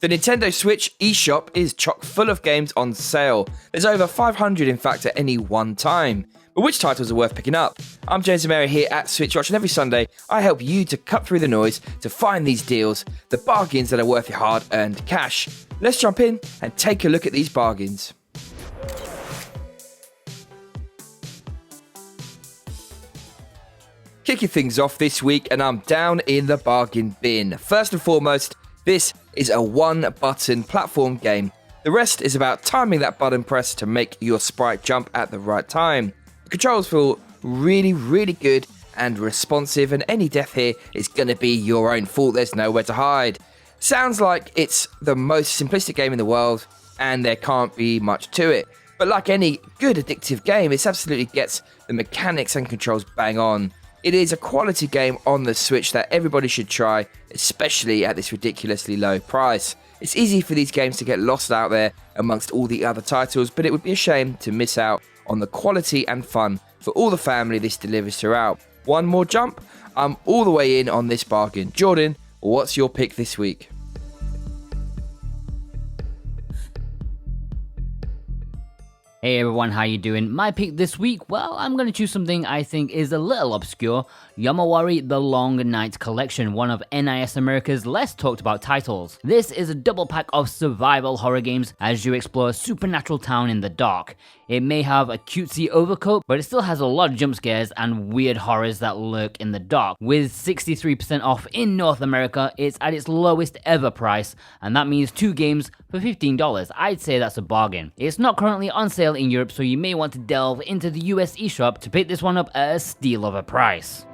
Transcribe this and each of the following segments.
The Nintendo Switch Eshop is chock full of games on sale. There's over 500 in fact at any one time. But which titles are worth picking up? I'm James and Mary here at SwitchWatch, and every Sunday I help you to cut through the noise to find these deals, the bargains that are worth your hard-earned cash. Let's jump in and take a look at these bargains. Kicking things off this week, and I'm down in the bargain bin. First and foremost, this is a one-button platform game. The rest is about timing that button press to make your sprite jump at the right time. The controls feel really good and responsive, and any death here is going to be your own fault. There's nowhere to hide. Sounds like it's the most simplistic game in the world, and there can't be much to it. But like any good addictive game, it absolutely gets the mechanics and controls bang on. It is a quality game on the Switch that everybody should try, especially at this ridiculously low price. It's easy for these games to get lost out there amongst all the other titles, but it would be a shame to miss out on the quality and fun for all the family this delivers throughout. One more jump, I'm all the way in on this bargain. Jordan, what's your pick this week? Hey everyone, how you doing? My pick this week, well, I'm going to choose something I think is a little obscure. Yomawari The Long Night Collection, one of NIS America's less talked about titles. This is a double pack of survival horror games as you explore a supernatural town in the dark. It may have a cutesy overcoat, but it still has a lot of jump scares and weird horrors that lurk in the dark. With 63% off in North America, it's at its lowest ever price, and that means 2 games for $15. I'd say that's a bargain. It's not currently on sale in Europe, so you may want to delve into the US eShop to pick this one up at a steal of a price.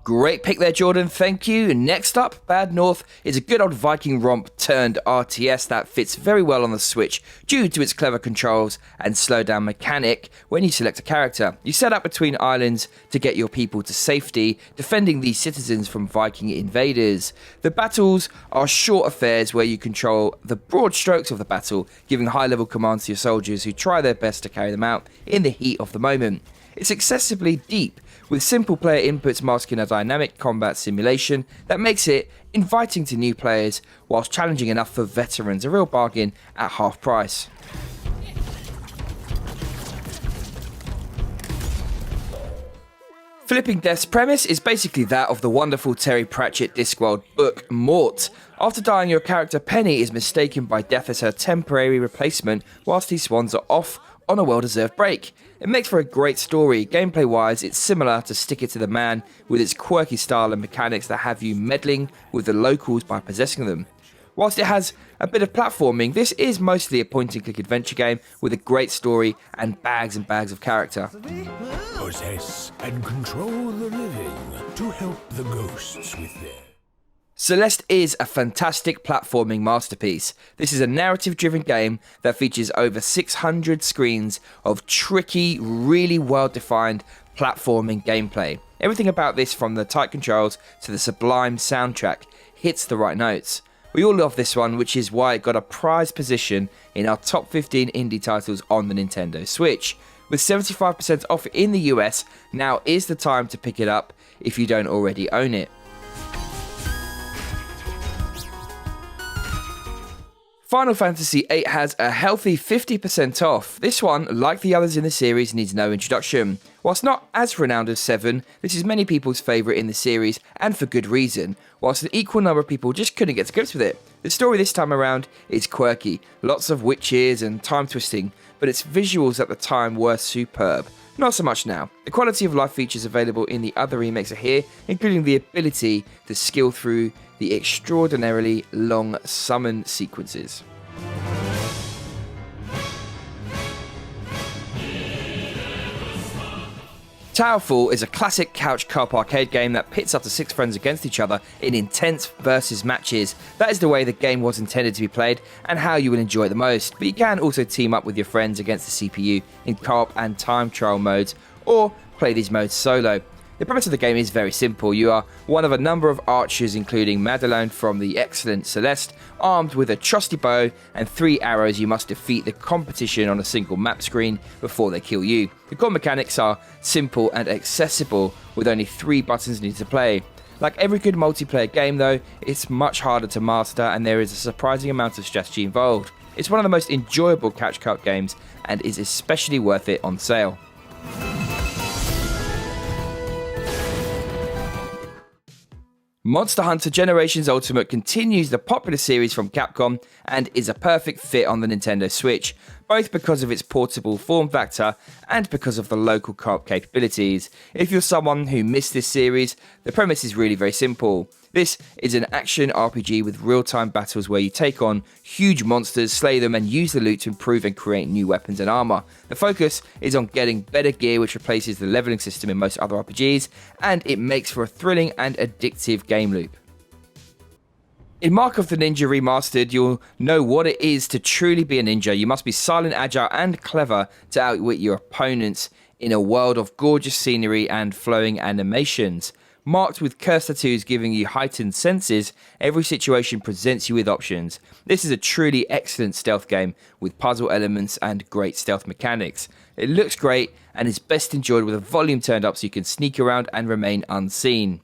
Great pick there, Jordan, thank you. Next up, Bad North is a good old Viking romp turned RTS that fits very well on the Switch due to its clever controls and slowdown mechanic when you select a character. You set up between islands to get your people to safety, defending these citizens from Viking invaders. The battles are short affairs where you control the broad strokes of the battle, giving high-level commands to your soldiers who try their best to carry them out in the heat of the moment. It's excessively deep, with simple player inputs masking a dynamic combat simulation that makes it inviting to new players whilst challenging enough for veterans, a real bargain at half price. Flipping Death's premise is basically that of the wonderful Terry Pratchett Discworld book Mort. After dying, your character Penny is mistaken by Death as her temporary replacement whilst he swans are off on a well-deserved break. It makes for a great story. Gameplay-wise, it's similar to Stick It to the Man, with its quirky style and mechanics that have you meddling with the locals by possessing them. Whilst it has a bit of platforming, this is mostly a point-and-click adventure game with a great story and bags of character. Possess and control the living to help the ghosts with their... Celeste is a fantastic platforming masterpiece. This is a narrative-driven game that features over 600 screens of tricky, really well-defined platforming gameplay. Everything about this, from the tight controls to the sublime soundtrack, hits the right notes. We all love this one, which is why it got a prized position in our top 15 indie titles on the Nintendo Switch. With 75% off in the US, now is the time to pick it up if you don't already own it. Final Fantasy VIII has a healthy 50% off. This one, like the others in the series, needs no introduction. Whilst not as renowned as VII, this is many people's favourite in the series, and for good reason, whilst an equal number of people just couldn't get to grips with it. The story this time around is quirky, lots of witches and time twisting, but its visuals at the time were superb. Not so much now. The quality of life features available in the other remakes are here, including the ability to skill through the extraordinarily long summon sequences. Towerfall is a classic couch co-op arcade game that pits up to 6 friends against each other in intense versus matches. That is the way the game was intended to be played and how you will enjoy it the most. But you can also team up with your friends against the CPU in co-op and time trial modes, or play these modes solo. The premise of the game is very simple. You are one of a number of archers, including Madelon from the excellent Celeste, armed with a trusty bow and 3 arrows. You must defeat the competition on a single map screen before they kill you. The core mechanics are simple and accessible, with only 3 buttons needed to play. Like every good multiplayer game though, it's much harder to master and there is a surprising amount of strategy involved. It's one of the most enjoyable catch-up games and is especially worth it on sale. Monster Hunter Generations Ultimate continues the popular series from Capcom and is a perfect fit on the Nintendo Switch, both because of its portable form factor and because of the local co-op capabilities. If you're someone who missed this series, the premise is really very simple. This is an action RPG with real-time battles where you take on huge monsters, slay them, and use the loot to improve and create new weapons and armor. The focus is on getting better gear, which replaces the leveling system in most other RPGs, and it makes for a thrilling and addictive game loop. In Mark of the Ninja Remastered, you'll know what it is to truly be a ninja. You must be silent, agile, and clever to outwit your opponents in a world of gorgeous scenery and flowing animations. Marked with curse tattoos giving you heightened senses, every situation presents you with options. This is a truly excellent stealth game with puzzle elements and great stealth mechanics. It looks great and is best enjoyed with the volume turned up so you can sneak around and remain unseen.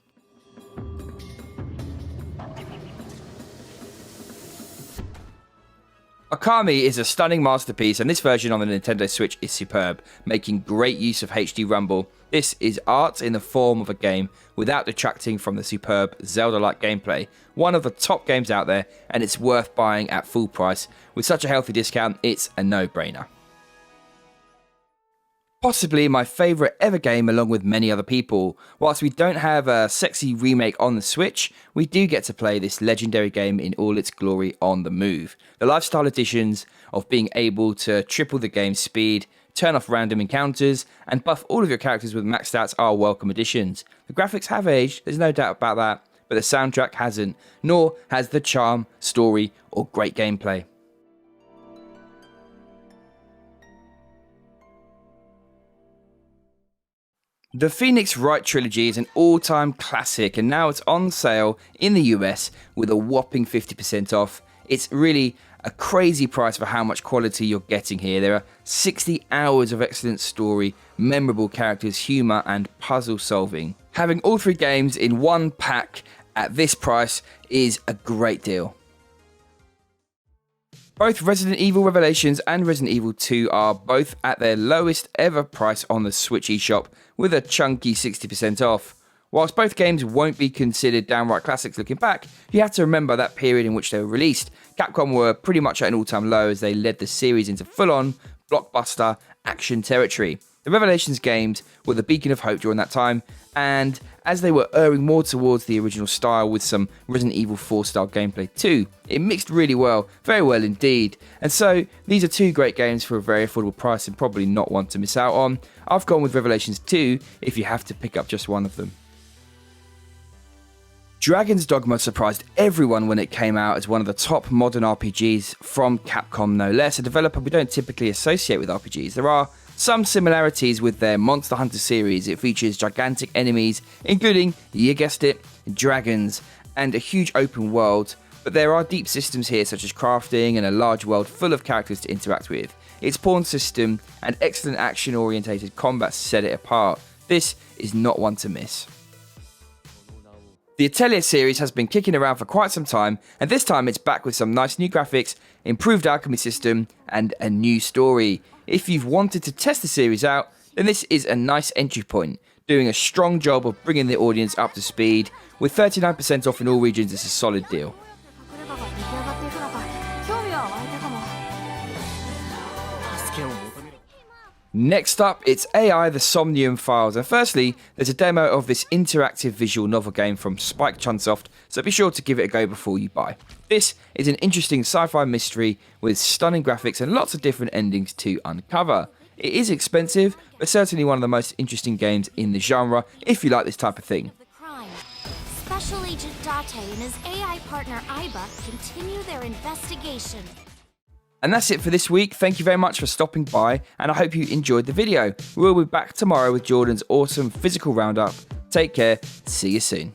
Okami is a stunning masterpiece, and this version on the Nintendo Switch is superb, making great use of HD Rumble. This is art in the form of a game without detracting from the superb Zelda-like gameplay. One of the top games out there, and it's worth buying at full price. With such a healthy discount, it's a no-brainer. Possibly my favourite ever game along with many other people. Whilst we don't have a sexy remake on the Switch, we do get to play this legendary game in all its glory on the move. The lifestyle additions of being able to triple the game's speed, turn off random encounters, and buff all of your characters with max stats are welcome additions. The graphics have aged, there's no doubt about that, but the soundtrack hasn't, nor has the charm, story, or great gameplay. The Phoenix Wright trilogy is an all-time classic, and now it's on sale in the US with a whopping 50% off. It's really a crazy price for how much quality you're getting here. There are 60 hours of excellent story, memorable characters, humour, and puzzle solving. Having all 3 games in one pack at this price is a great deal. Both Resident Evil Revelations and Resident Evil 2 are both at their lowest ever price on the Switch Eshop with a chunky 60% off. Whilst both games won't be considered downright classics looking back, you have to remember that period in which they were released. Capcom were pretty much at an all-time low as they led the series into full-on blockbuster action territory. The Revelations games were the beacon of hope during that time, and as they were erring more towards the original style with some Resident Evil 4 style gameplay too, it mixed really well, very well indeed. And so these are 2 great games for a very affordable price and probably not one to miss out on. I've gone with Revelations 2 if you have to pick up just one of them. Dragon's Dogma surprised everyone when it came out as one of the top modern RPGs from Capcom no less, a developer we don't typically associate with RPGs. There are some similarities with their Monster Hunter series. It features gigantic enemies, including, you guessed it, dragons, and a huge open world, but there are deep systems here such as crafting and a large world full of characters to interact with. Its pawn system and excellent action-orientated combat set it apart. This is not one to miss. The Atelier series has been kicking around for quite some time, and this time it's back with some nice new graphics, improved alchemy system, and a new story. If you've wanted to test the series out, then this is a nice entry point, doing a strong job of bringing the audience up to speed. With 39% off in all regions, it's a solid deal. Next up, it's AI the Somnium Files, and firstly, there's a demo of this interactive visual novel game from Spike Chunsoft, so be sure to give it a go before you buy. This is an interesting sci-fi mystery with stunning graphics and lots of different endings to uncover. It is expensive, but certainly one of the most interesting games in the genre, if you like this type of thing. Special Agent Date and his AI partner Aiba continue their investigation. And that's it for this week. Thank you very much for stopping by, and I hope you enjoyed the video. We'll be back tomorrow with Jordan's awesome physical roundup. Take care. See you soon.